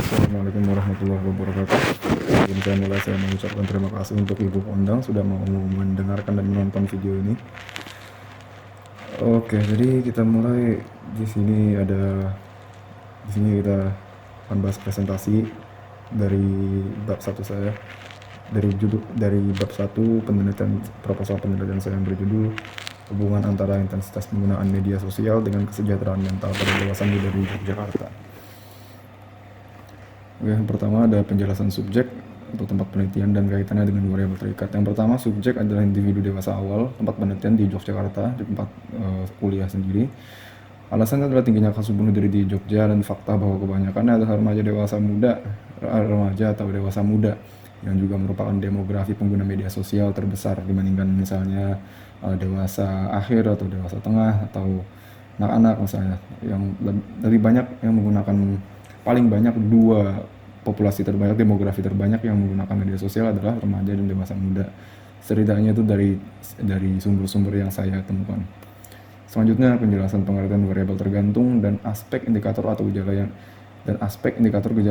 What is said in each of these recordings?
Assalamualaikum warahmatullahi wabarakatuh. Sebelum saya mulai, saya mengucapkan terima kasih untuk Ibu Kondang sudah mau mendengarkan dan menonton video ini. Oke, jadi kita mulai. Di sini kita akan bahas presentasi dari bab satu saya. Dari bab 1 penelitian proposal penelitian saya yang berjudul hubungan antara intensitas penggunaan media sosial dengan kesejahteraan mental pada dewasa muda di Yogyakarta. Oke, yang pertama ada penjelasan subjek untuk tempat penelitian dan kaitannya dengan variabel terikat. Yang pertama, subjek adalah individu dewasa awal, tempat penelitian di Yogyakarta, di tempat kuliah sendiri. Alasannya adalah tingginya kasus bunuh diri di Jogja dan fakta bahwa kebanyakannya adalah remaja atau dewasa muda yang juga merupakan demografi pengguna media sosial terbesar dibandingkan misalnya dewasa akhir atau dewasa tengah atau anak-anak misalnya, yang lebih banyak yang menggunakan, paling banyak dua populasi terbanyak, demografi terbanyak yang menggunakan media sosial adalah remaja dan dewasa muda. Setidaknya itu dari sumber-sumber yang saya temukan. Selanjutnya penjelasan pengertian variabel tergantung dan aspek indikator gejala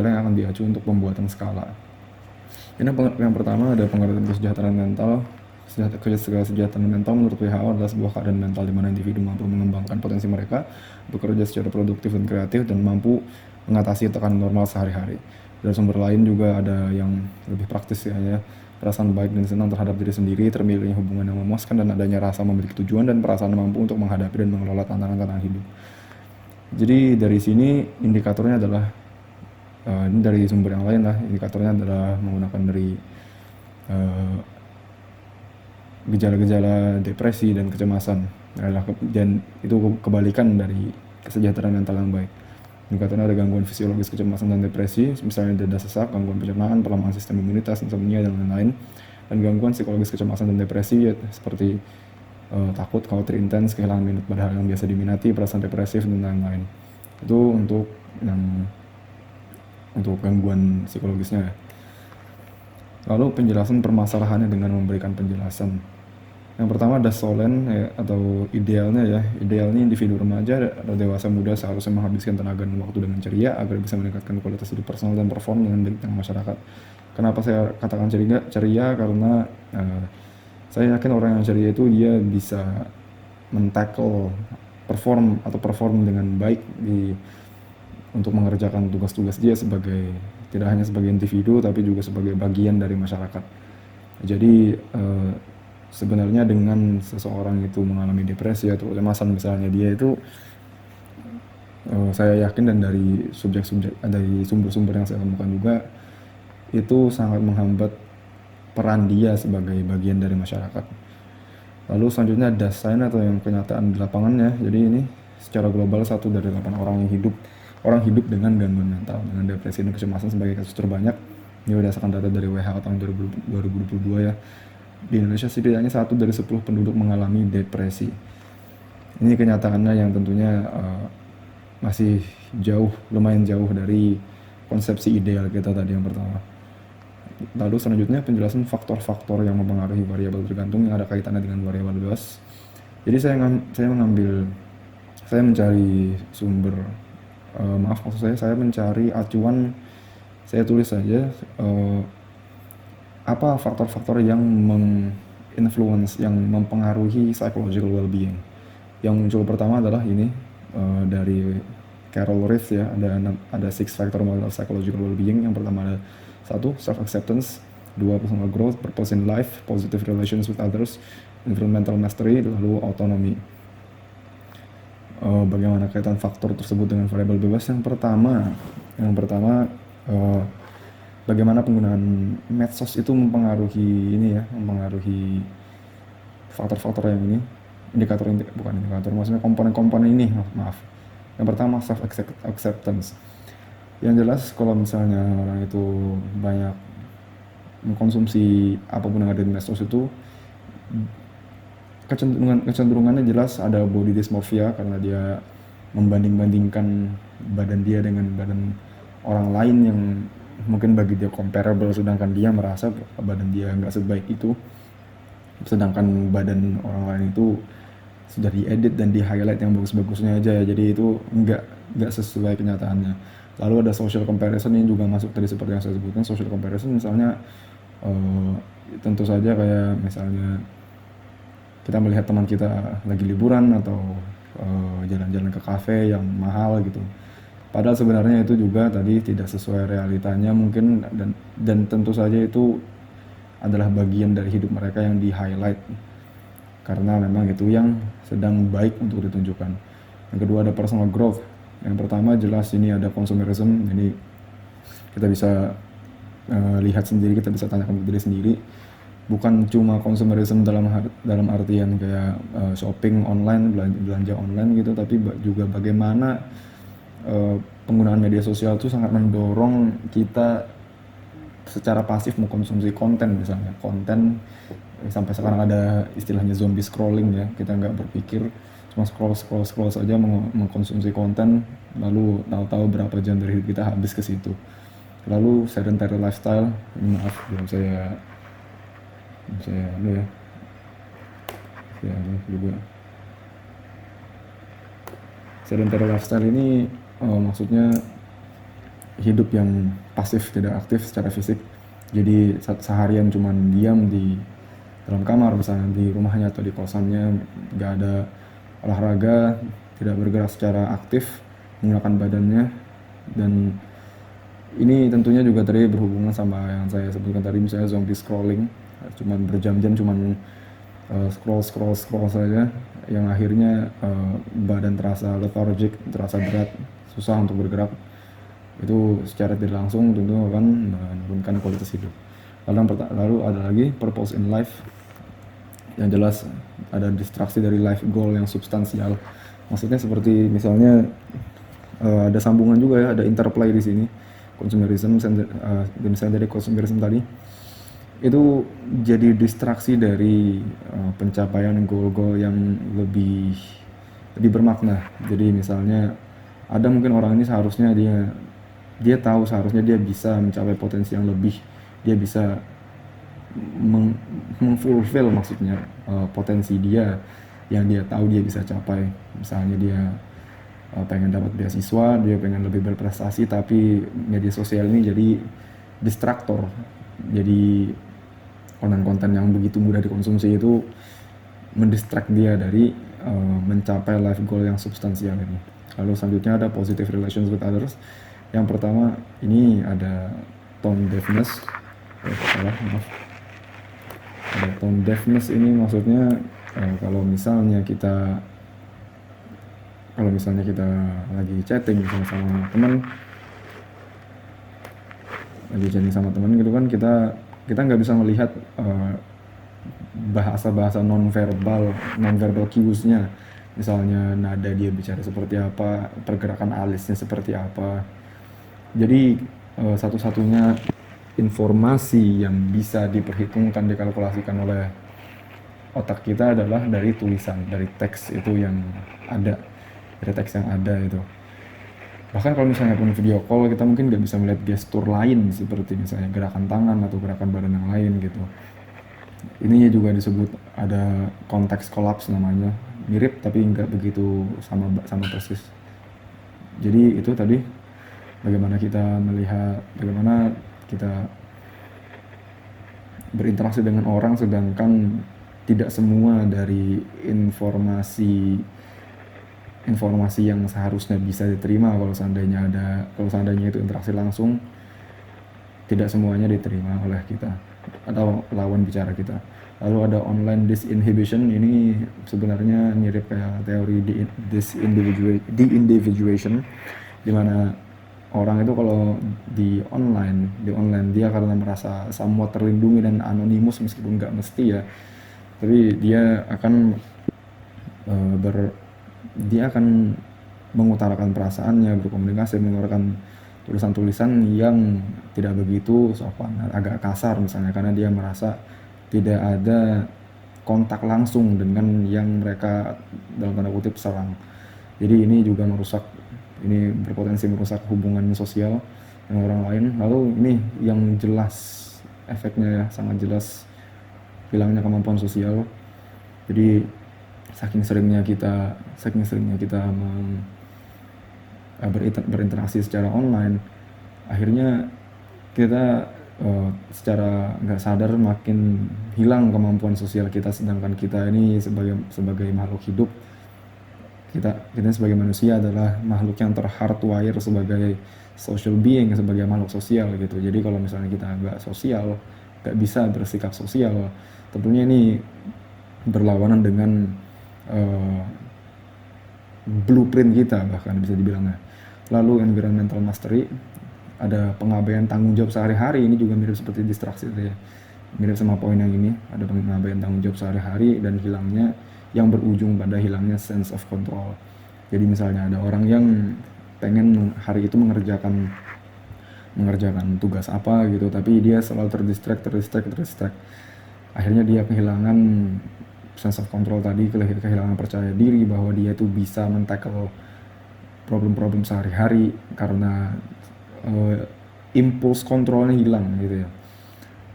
yang akan diacu untuk pembuatan skala. Ini yang pertama ada pengertian kesejahteraan mental. Kesejahteraan mental menurut WHO adalah sebuah keadaan mental di mana individu mampu mengembangkan potensi mereka, bekerja secara produktif dan kreatif, dan mampu mengatasi tekanan normal sehari-hari. Dari sumber lain juga ada yang lebih praktis ya, perasaan baik dan senang terhadap diri sendiri, termilihnya hubungan yang memuaskan, dan adanya rasa memiliki tujuan dan perasaan mampu untuk menghadapi dan mengelola tantangan-tantangan hidup. Jadi dari sini indikatornya adalah ini dari sumber yang lain lah, indikatornya adalah menggunakan dari gejala-gejala depresi dan kecemasan, dan itu kebalikan dari kesejahteraan mental yang baik. Indikatornya ada gangguan fisiologis kecemasan dan depresi, misalnya dada sesak, gangguan pencernaan, pelemahan sistem imunitas, insomnia, dan lain-lain. Dan gangguan psikologis kecemasan dan depresi seperti takut, khawatir intens, kehilangan minat pada hal yang biasa diminati, perasaan depresif, dan lain-lain. Itu untuk gangguan psikologisnya. Lalu penjelasan permasalahannya dengan memberikan penjelasan. Yang pertama ada solen atau idealnya. Idealnya individu remaja atau dewasa muda seharusnya menghabiskan tenaga dan waktu dengan ceria agar bisa meningkatkan kualitas hidup personal dan perform dengan baik di tengah masyarakat. Kenapa saya katakan ceria? Karena saya yakin orang yang ceria itu dia bisa perform dengan baik untuk mengerjakan tugas-tugas dia tidak hanya sebagai individu tapi juga sebagai bagian dari masyarakat. Jadi sebenarnya dengan seseorang itu mengalami depresi atau kecemasan misalnya, dia itu saya yakin, dan dari sumber-sumber yang saya temukan juga, itu sangat menghambat peran dia sebagai bagian dari masyarakat. Lalu selanjutnya desain atau yang kenyataan di lapangannya. Jadi ini secara global 1 dari 8 orang hidup dengan gangguan mental dengan depresi dan kecemasan sebagai kasus terbanyak. Ini berdasarkan data dari WHO tahun 2022 ya. Di Indonesia setidaknya 1 dari 10 penduduk mengalami depresi. Ini kenyataannya yang tentunya masih lumayan jauh dari konsepsi ideal kita tadi yang pertama. Lalu selanjutnya penjelasan faktor-faktor yang mempengaruhi variabel tergantung yang ada kaitannya dengan variabel bebas. Jadi saya mencari sumber, saya mencari acuan. Saya tulis saja apa faktor-faktor yang yang mempengaruhi psychological well-being. Yang muncul pertama adalah ini dari Carol Reeves ya, ada 6 factor model psychological well-being. Yang pertama ada 1 self-acceptance, 2 personal growth, purpose in life, positive relations with others, environmental mastery, lalu autonomy. Bagaimana kaitan faktor tersebut dengan variabel bebas? Yang pertama bagaimana penggunaan medsos itu mempengaruhi faktor-faktor yang ini, maksudnya komponen-komponen ini, maaf. Yang pertama self-acceptance. Yang jelas kalau misalnya orang itu banyak mengkonsumsi apapun yang ada di medsos itu, kecenderungannya jelas ada body dysmorphia karena dia membanding-bandingkan badan dia dengan badan orang lain yang mungkin bagi dia comparable, sedangkan dia merasa badan dia nggak sebaik itu, sedangkan badan orang lain itu sudah diedit dan di highlight yang bagus-bagusnya aja, jadi itu nggak sesuai kenyataannya. Lalu ada social comparison yang juga masuk tadi seperti yang saya sebutkan. Social comparison misalnya eh, tentu saja kayak misalnya kita melihat teman kita lagi liburan atau jalan-jalan ke kafe yang mahal gitu. Padahal sebenarnya itu juga tadi tidak sesuai realitanya mungkin, dan tentu saja itu adalah bagian dari hidup mereka yang di-highlight karena memang itu yang sedang baik untuk ditunjukkan. Yang kedua ada personal growth. Yang pertama jelas ini ada consumerism, ini kita bisa lihat sendiri, kita bisa tanyakan ke diri sendiri. Bukan cuma consumerism dalam artian kayak shopping online, belanja online gitu, tapi juga bagaimana penggunaan media sosial itu sangat mendorong kita secara pasif mengkonsumsi konten. Misalnya konten sampai sekarang ada istilahnya zombie scrolling ya, kita nggak berpikir, cuma scroll saja mengkonsumsi konten, lalu tahu-tahu berapa jam dari hidup kita habis ke situ. Lalu sedentary lifestyle, ini maaf belum saya ini ya juga. Sedentary lifestyle ini maksudnya hidup yang pasif, tidak aktif secara fisik. Jadi seharian cuman diam di dalam kamar misalnya, di rumahnya atau di kosannya, nggak ada olahraga, tidak bergerak secara aktif menggunakan badannya. Dan ini tentunya juga tadi berhubungan sama yang saya sebutkan tadi, misalnya zombie scrolling, cuman berjam-jam cuman scroll saja, yang akhirnya badan terasa lethargic, terasa berat, susah untuk bergerak. Itu secara tidak langsung tentu akan menurunkan kualitas hidup. Lalu ada lagi purpose in life, yang jelas ada distraksi dari life goal yang substansial. Maksudnya seperti misalnya ada sambungan juga ya, ada interplay di sini. Consumerism, misalnya dari consumerism tadi itu jadi distraksi dari pencapaian goal-goal yang lebih bermakna. Jadi misalnya ada mungkin orang ini seharusnya dia tahu seharusnya dia bisa mencapai potensi yang lebih, dia bisa mengfulfill maksudnya potensi dia yang dia tahu dia bisa capai. Misalnya dia pengen dapat beasiswa, dia pengen lebih berprestasi, tapi media sosial ini jadi distraktor. Jadi konten-konten yang begitu mudah dikonsumsi itu mendistract dia dari mencapai life goal yang substansial ini. Lalu selanjutnya ada positive relations with others. Yang pertama ini ada tone deafness. Maaf. Ada tone deafness ini maksudnya kalau misalnya kita lagi chatting sama teman, gitu kan, kita nggak bisa melihat bahasa non-verbal cues-nya. Misalnya nada dia bicara seperti apa, pergerakan alisnya seperti apa. Jadi satu-satunya informasi yang bisa diperhitungkan, dikalkulasikan oleh otak kita adalah dari tulisan, dari teks itu yang ada, dari teks yang ada itu. Bahkan kalau misalnya pun video call, kita mungkin nggak bisa melihat gestur lain seperti misalnya gerakan tangan atau gerakan badan yang lain gitu. Ini juga disebut ada konteks kolaps namanya, mirip tapi nggak begitu sama persis. Jadi itu tadi bagaimana kita melihat, bagaimana kita berinteraksi dengan orang, sedangkan tidak semua dari informasi yang seharusnya bisa diterima kalau seandainya itu interaksi langsung, tidak semuanya diterima oleh kita atau lawan bicara kita. Lalu ada online disinhibition, ini sebenarnya mirip kayak teori de-individuation, di mana orang itu kalau di online dia karena merasa somewhat terlindungi dan anonimus, meskipun nggak mesti ya, tapi dia akan mengutarakan perasaannya, berkomunikasi, mengeluarkan tulisan-tulisan yang tidak begitu sopan, agak kasar misalnya, karena dia merasa tidak ada kontak langsung dengan yang mereka dalam tanda kutip serang. Jadi ini juga berpotensi merusak hubungan sosial dengan orang lain. Lalu ini yang jelas efeknya ya, sangat jelas hilangnya kemampuan sosial. Jadi saking seringnya kita berinteraksi secara online, akhirnya kita secara nggak sadar makin hilang kemampuan sosial kita, sedangkan kita ini sebagai makhluk hidup, kita sebagai manusia adalah makhluk yang terhardwire sebagai social being, sebagai makhluk sosial gitu. Jadi kalau misalnya kita nggak sosial, nggak bisa bersikap sosial, tentunya ini berlawanan dengan uh, blueprint kita, bahkan bisa dibilangnya. Lalu environmental mastery, ada pengabaian tanggung jawab sehari-hari. Ini juga mirip seperti distraksi ya, mirip sama poin yang ini. Ada pengabaian tanggung jawab sehari-hari dan hilangnya, yang berujung pada hilangnya sense of control. Jadi misalnya ada orang yang pengen hari itu mengerjakan tugas apa gitu, tapi dia selalu terdistract. Akhirnya dia kehilangan sense of control tadi, kehilangan percaya diri bahwa dia itu bisa men-tackle problem-problem sehari-hari karena impuls kontrolnya hilang gitu ya.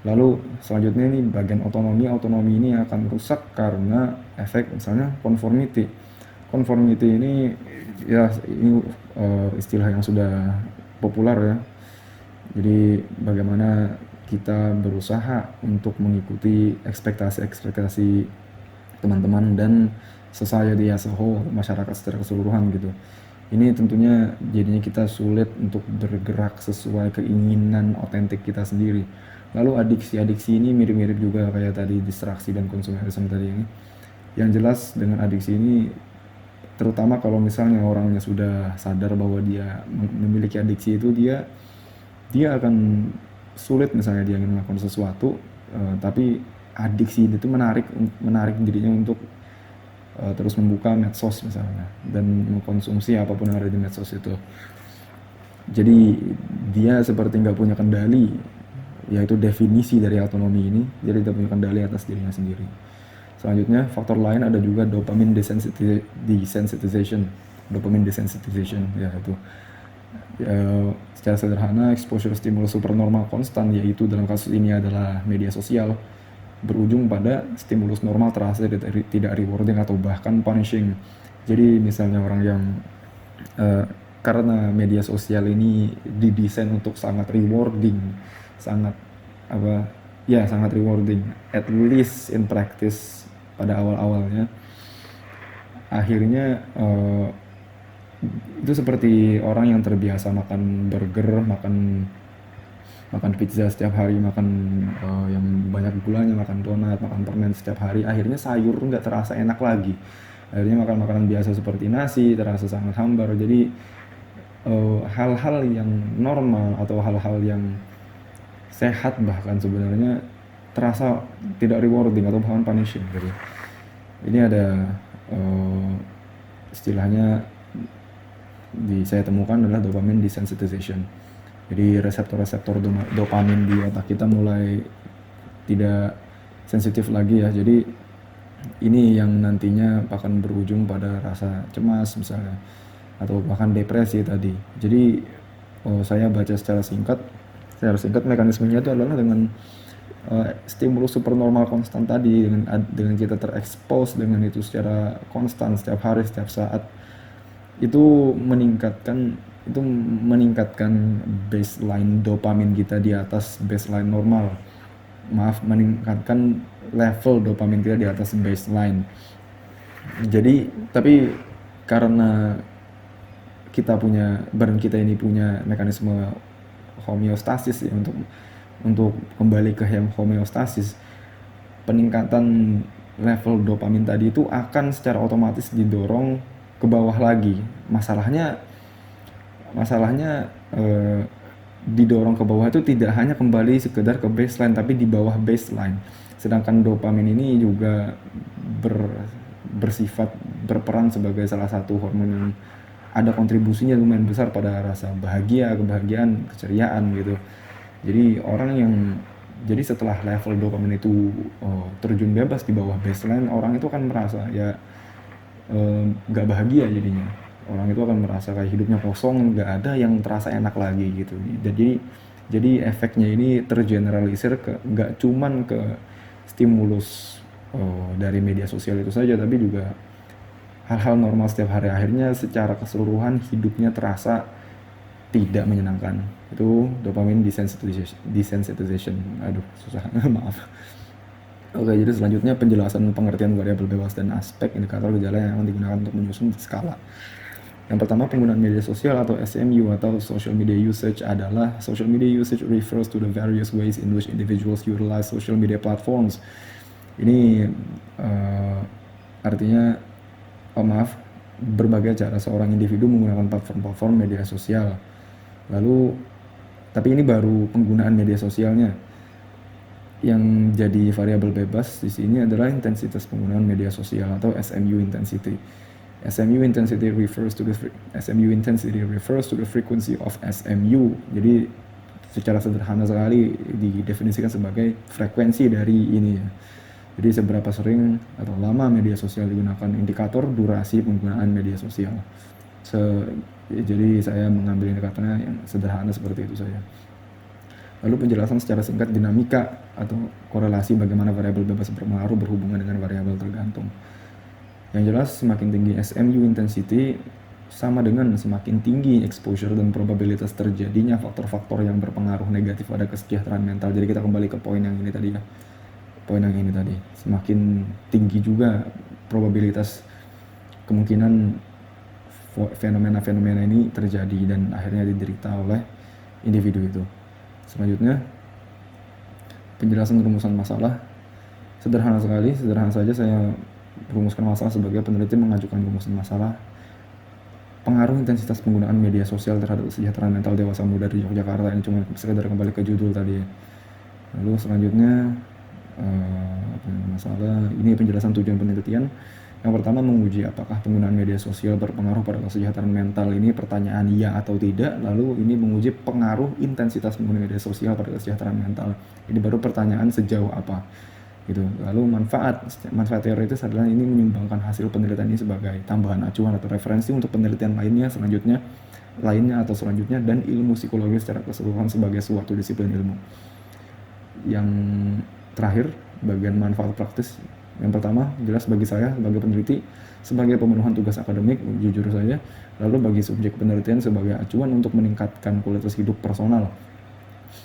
Lalu selanjutnya ini bagian otonomi ini akan rusak karena efek misalnya conformity ini ya, ini istilah yang sudah populer ya. Jadi bagaimana kita berusaha untuk mengikuti ekspektasi teman-teman dan society as a whole, masyarakat secara keseluruhan gitu. Ini tentunya jadinya kita sulit untuk bergerak sesuai keinginan otentik kita sendiri. Lalu adiksi ini mirip-mirip juga kayak tadi distraksi dan konsumerisme tadi ini. Yang jelas dengan adiksi ini, terutama kalau misalnya orangnya sudah sadar bahwa dia memiliki adiksi itu, dia akan sulit misalnya dia ingin melakukan sesuatu, tapi adiksi itu menarik dirinya untuk terus membuka medsos misalnya dan mengkonsumsi apapun yang ada di medsos itu. Jadi dia seperti nggak punya kendali, yaitu definisi dari autonomi ini. Jadi tidak punya kendali atas dirinya sendiri. Selanjutnya faktor lain ada juga dopamine desensitization ya, itu secara sederhana exposure stimulus supernormal konstan, yaitu dalam kasus ini adalah media sosial, berujung pada stimulus normal terasa tidak rewarding atau bahkan punishing. Jadi misalnya orang yang karena media sosial ini didesain untuk sangat rewarding, sangat rewarding, at least in practice pada awalnya, akhirnya itu seperti orang yang terbiasa makan burger, makan pizza setiap hari, makan yang banyak gulanya, makan donat, makan permen setiap hari. Akhirnya sayur nggak terasa enak lagi. Akhirnya makan makanan biasa seperti nasi terasa sangat hambar. Jadi hal-hal yang normal atau hal-hal yang sehat bahkan sebenarnya terasa tidak rewarding atau bahkan punishing. Jadi ini ada istilahnya saya temukan adalah dopamine desensitization. Jadi reseptor-reseptor dopamin di otak kita mulai tidak sensitif lagi ya. Jadi ini yang nantinya akan berujung pada rasa cemas misalnya, atau bahkan depresi tadi. Jadi saya baca secara singkat mekanismenya itu adalah dengan stimulus supernormal konstan tadi, dengan kita terekspos dengan itu secara konstan setiap hari, setiap saat, itu meningkatkan baseline dopamin kita di atas baseline normal. Meningkatkan level dopamin kita di atas baseline. Jadi tapi karena badan kita ini punya mekanisme homeostasis ya, untuk kembali ke homeostasis, peningkatan level dopamin tadi itu akan secara otomatis didorong ke bawah lagi. Masalahnya didorong ke bawah itu tidak hanya kembali sekedar ke baseline, tapi di bawah baseline. Sedangkan dopamin ini juga berperan sebagai salah satu hormon yang ada kontribusinya lumayan besar pada rasa kebahagiaan, keceriaan gitu. Jadi setelah level dopamin itu terjun bebas di bawah baseline, orang itu akan merasa ya nggak bahagia jadinya. Orang itu akan merasa kayak hidupnya kosong, nggak ada yang terasa enak lagi gitu. Jadi efeknya ini tergeneralisir nggak cuman ke stimulus dari media sosial itu saja, tapi juga hal-hal normal setiap hari. Akhirnya secara keseluruhan hidupnya terasa tidak menyenangkan. Itu dopamine desensitization. Aduh, susah. Maaf. Oke, jadi selanjutnya penjelasan pengertian variabel bebas dan aspek indikator gejala yang akan digunakan untuk menyusun skala. Yang pertama, penggunaan media sosial atau SMU atau social media usage adalah social media usage refers to the various ways in which individuals utilize social media platforms. Ini artinya, berbagai cara seorang individu menggunakan platform media sosial. Lalu, tapi ini baru penggunaan media sosialnya. Yang jadi variabel bebas di sini adalah intensitas penggunaan media sosial atau SMU intensity. SMU intensity refers to the frequency of SMU. Jadi secara sederhana sekali didefinisikan sebagai frekuensi dari ini ya. Jadi seberapa sering atau lama media sosial digunakan, indikator durasi penggunaan media sosial. Jadi saya mengambil indikatornya yang sederhana seperti itu saja. Lalu penjelasan secara singkat dinamika atau korelasi bagaimana variabel bebas berpengaruh berhubungan dengan variabel tergantung. Yang jelas semakin tinggi SMU intensity sama dengan semakin tinggi exposure dan probabilitas terjadinya faktor-faktor yang berpengaruh negatif pada kesejahteraan mental. Jadi kita kembali ke poin yang ini tadi ya. Poin yang ini tadi. Semakin tinggi juga probabilitas kemungkinan fenomena-fenomena ini terjadi dan akhirnya diderita oleh individu itu. Selanjutnya, penjelasan rumusan masalah. Sederhana saja saya rumuskan masalah sebagai peneliti mengajukan rumusan masalah. Pengaruh intensitas penggunaan media sosial terhadap kesejahteraan mental dewasa muda di Yogyakarta. Ini cuma sekedar kembali ke judul tadi. Lalu selanjutnya, masalah ini penjelasan tujuan penelitian. Yang pertama, menguji apakah penggunaan media sosial berpengaruh pada kesejahteraan mental. Ini pertanyaan ya atau tidak. Lalu ini menguji pengaruh intensitas penggunaan media sosial pada kesejahteraan mental. Ini baru pertanyaan sejauh apa gitu. Lalu manfaat teoritis adalah ini menyumbangkan hasil penelitian ini sebagai tambahan acuan atau referensi untuk penelitian lainnya selanjutnya dan ilmu psikologi secara keseluruhan sebagai suatu disiplin ilmu. Yang terakhir, bagian manfaat praktis. Yang pertama, jelas bagi saya sebagai peneliti, sebagai pemenuhan tugas akademik, jujur saja. Lalu bagi subjek penelitian sebagai acuan untuk meningkatkan kualitas hidup personal.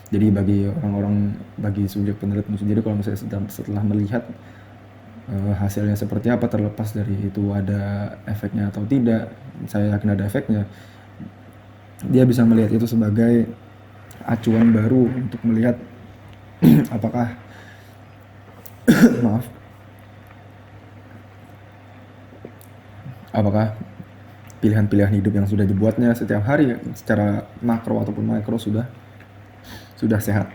Jadi bagi subjek penelitian, jadi kalau misalnya setelah melihat hasilnya seperti apa, terlepas dari itu ada efeknya atau tidak, saya yakin ada efeknya, dia bisa melihat itu sebagai acuan baru untuk melihat apakah apakah pilihan-pilihan hidup yang sudah dibuatnya setiap hari secara makro ataupun mikro sudah sehat.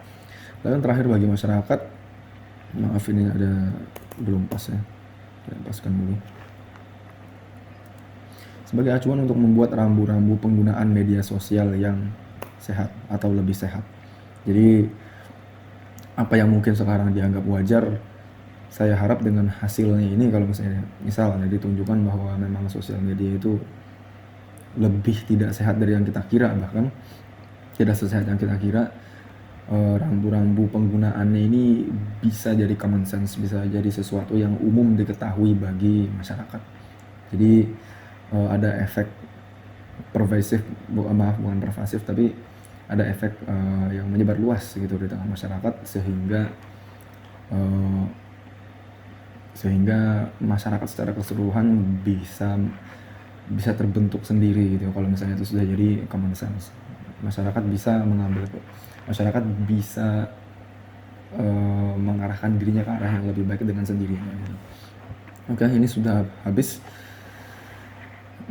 Lalu yang terakhir bagi masyarakat, maaf ini ada belum pas ya, saya paskan dulu. Sebagai acuan untuk membuat rambu-rambu penggunaan media sosial yang sehat atau lebih sehat. Jadi apa yang mungkin sekarang dianggap wajar, saya harap dengan hasilnya ini, kalau misalnya ditunjukkan bahwa memang sosial media itu lebih tidak sehat dari yang kita kira, bahkan tidak sesehat yang kita kira, rambu-rambu penggunaannya ini bisa jadi common sense, bisa jadi sesuatu yang umum diketahui bagi masyarakat. Jadi ada efek pervasif, bukan pervasif, tapi ada efek yang menyebar luas gitu di tengah masyarakat sehingga masyarakat secara keseluruhan bisa terbentuk sendiri gitu. Kalau misalnya itu sudah jadi common sense, masyarakat bisa mengarahkan dirinya ke arah yang lebih baik dengan sendirinya gitu. Oke, ini sudah habis.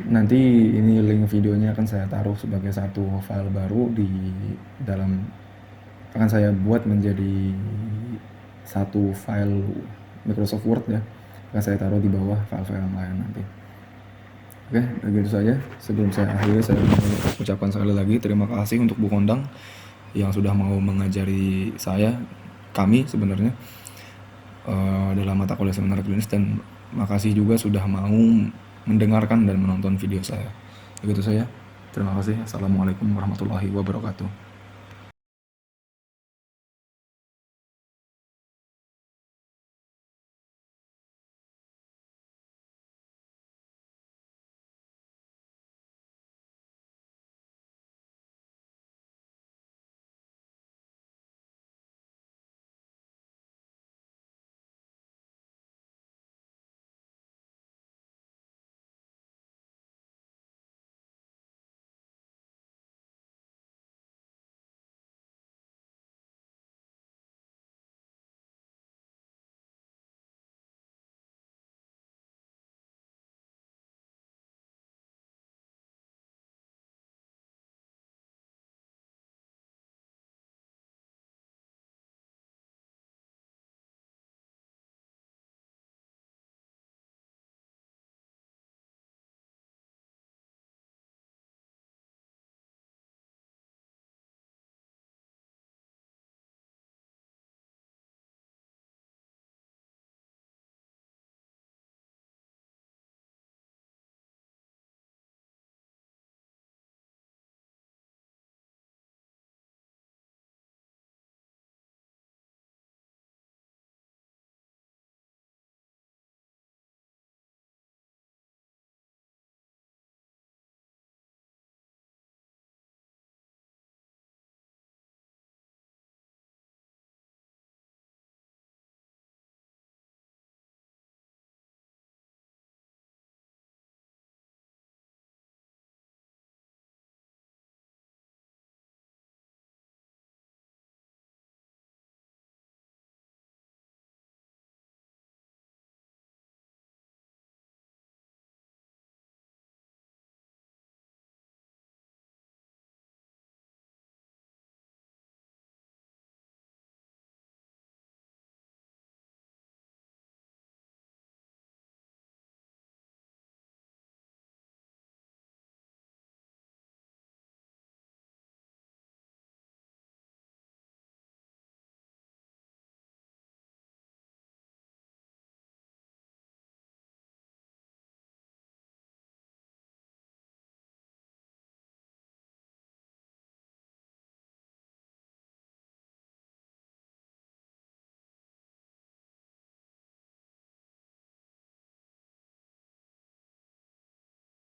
Nanti ini link videonya akan saya taruh sebagai satu file baru akan saya buat menjadi satu file Microsoft Word ya, akan saya taruh di bawah file-file yang lain nanti. Oke, begitu saja. Sebelum saya akhiri, saya mau ucapkan sekali lagi terima kasih untuk Bu Kondang yang sudah mau mengajari kami sebenarnya dalam mata kuliah seminar klinis, dan makasih juga sudah mau mendengarkan dan menonton video saya. Begitu saja. Terima kasih. Assalamualaikum warahmatullahi wabarakatuh.